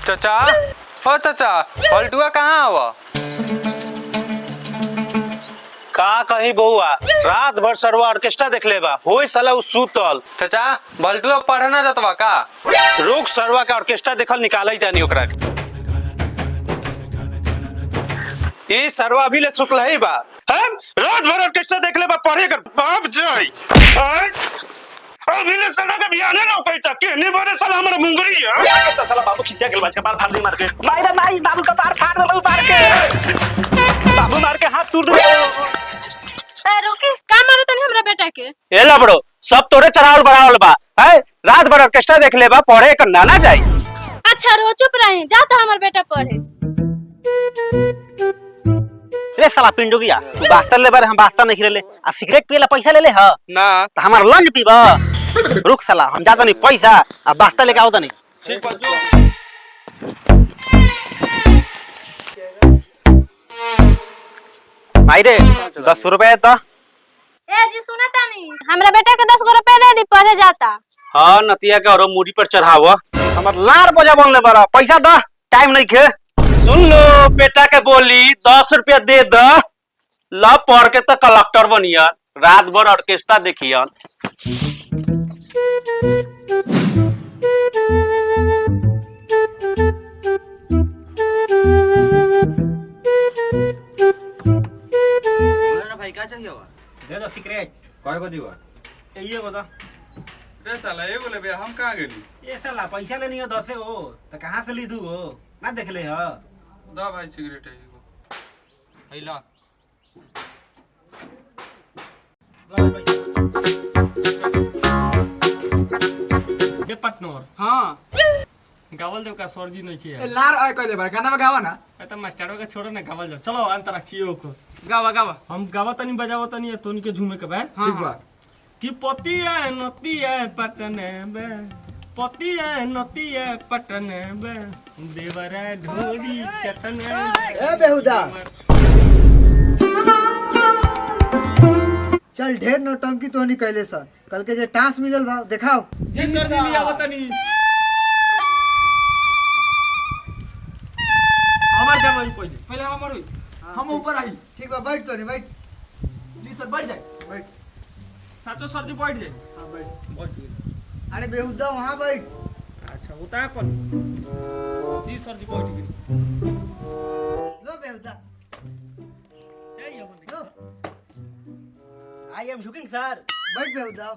चाचा ओ चाचा पलटुआ कहाँ आवा का कही बहुआ रात भर सरवा ऑर्केस्ट्रा देख लेबा होई साला उ सुतल। चाचा बल्टुआ पढ़ना जतवा का रुक सरवा का ऑर्केस्ट्रा देखल निकालै तानी ओकरा ई सरवा अभी ले सुतल है बा हम रात भर ऑर्केस्ट्रा देख लेबा पढ़े कर बाप जाई अभी ले साला के बियाने न कोई चक्के नहीं बरे साला हमर मुंगरी है त साला बाबू खिसिया गेल बच्चा बाल फाड़ दे मार के मार माई बाबू का बाल फाड़ दे मार के बाबू मार के हाथ तोड़ दे। ए रुकी का मारे तनी हमरा बेटा के ए लबड़ो सब तोरे चढ़ावल बढ़ावल बा है रात भर ऑर्केस्ट्रा देख लेबा पढ़े कर ना जाई। अच्छा रो चुप रहे जाता हमर बेटा पढ़े। रे साला पिंडो गया बास्ता ले बारे हम बास्ता नहीं खेले आ सिगरेट पिएला पैसा ले ले ह ना त हमार लंच पीबा रुक साला हम जाता नहीं पैसा आ बास्ता लेके आओ तनी ठीक बा जो भाई रे 10 रुपए तो ए जी सुना तानी हमरा बेटा के 10 रुपए दे दी पढ़े जाता। हां नतिया के और मुड़ी पर चढ़ावा हमार लार बजा बनले बारा पैसा द टाइम नहीं खे। सुन लो बेटा के बोली 10 रुपया दे द ला पढ़ के तो कलेक्टर बनिया रात भर ऑर्केस्ट्रा देखियन। भाई क्या चाहिए दे दो सिगरेट काय को दीवा ये को दो रे साला ये बोले बे हम कहां गेली ये साला पैसा लेनी है 10 हो तो कहां से ली दू हो ना देख ले ह दा भाई सिगरेट है एगो हैला बे पार्टनर हाँ गावल देव का सरजी नहीं किया लार आय कहले बार गाना में गावा ना तो मास्टरों का छोड़ो ना गावल जाओ चलो अंतराक्षी को गावा गावा हम गावा तनी बजावा तनी तो उनके झूमे के बा ठीक बा कि पतिया नतिया पटने बे पतिया नतिया पटने बे देवरा ढोरी चटने ए बेहुदा चल ढेर नौटंकी तो नहीं कहले सर कल के जे टांस मिलल बा दिखाओ जी सर जी लिया तनी हमार का भाई पहले पहले हमर होई हम ऊपर आई ठीक बा बैठ तो नहीं बैठ जी सर बैठ जाए बैठ साचो सर जी बैठ जाए हां बैठ बैठ अरे बेहुदा वहां बैठ अच्छा होता है कौन जी सर जी बैठ गए लो बेहुदा लो आई एम शूटिंग सर बैठ बेहुदा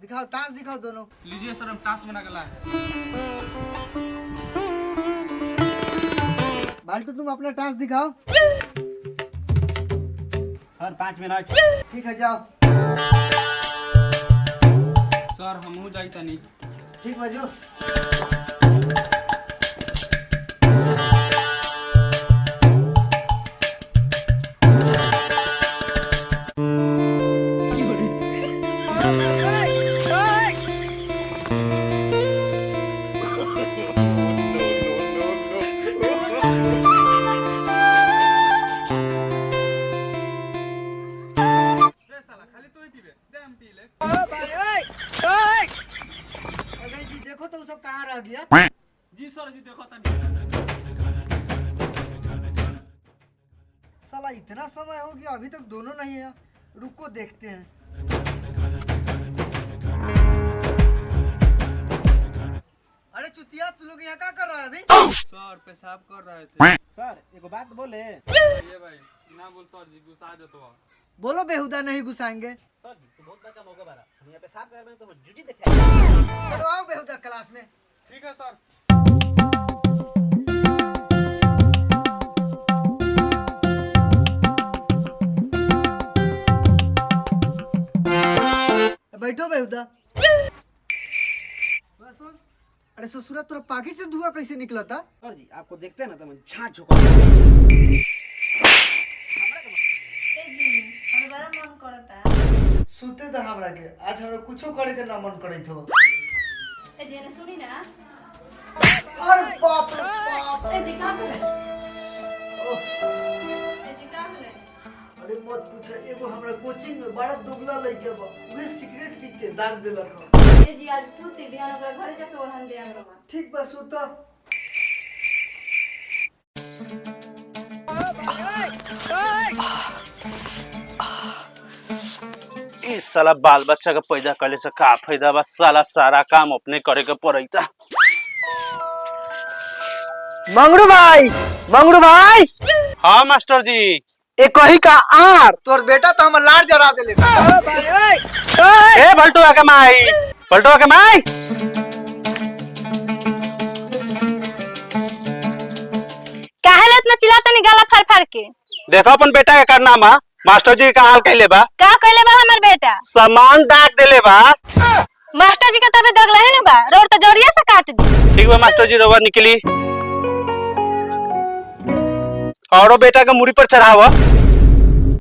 दिखाओ टांस दिखाओ दोनों लीजिए सर हम टास्क बना के लाए बाल्टू तुम अपना टांस दिखाओ सर 5 मिनट ठीक है जाओ सर हमहू जाई तनी ठीक बजो रे साला खाली तू ही पीबे दे हम पी ले अगर जी देखो तो वो सब कहाँ रह गया जी सर जी देखो तनी साला इतना समय हो गया अभी तक दोनों नहीं है रुको देखते हैं अरे चुतिया तू लोग यहाँ क्या कर रहा है अभी सर पेशाब कर रहे थे सर एगो बात बोले ये भाई ना बोल सर जी गुस्सा आ जातो बोलो बेहुदा नहीं घुसाएंगे सर जी तो बहुत बड़ा मौका बारा हम यहां पे साफ कर रहे हैं तो जूजी दिखाएंगे चलो आओ बेहुदा क्लास में ठीक है सर बैठो बेहुदा अरे ससुरा तेरा पाकिट से धुआं कैसे निकला था सर जी आपको देखते हैं ना तो मैं छाछ झोंका ए जी हमरा बड़ा मन करता सुते था हमरा के आज हमरा कुछो करे के ना मन करे थो ए जी ने सुनी ना अरे बाप रे बाप ए जी का भेले ओह, ए जी का भेले अरे मत पूछा, एगो हमरा कोचिंग में बड़ा दुबला लइका बा, उहे सिगरेट पी के दाग देलक ह। ए जी आज सूती बिहान ओकरा घरे जाके ओहन दे हमरा। ठीक बा सुता। इस साला बाल बच्चा के पैदा करले से का फायदा बा, साला सारा काम अपने करे के पड़ैता। मंगरू भाई, मंगरू भाई, हाँ मास्टर जी। ए कही का आर तोर बेटा तो हमर लार जरा देले। ए बल्टुआ के माई, बल्टुआ के माई, काहे ले इतना चिल्लाता नहीं गाला फाड़ फाड़ के? देखो अपन बेटा के कारनामा, मास्टर जी का हाल कैले बा। का कइले बा हमर बेटा? सामान दाग देले बा। मास्टर जी के तबे दगला है ना बा, रोड तो जड़िया से काट दी। ठीक बा मास्टर जी, रवा निकली औरो बेटा के मुड़ी पर चढ़ावा।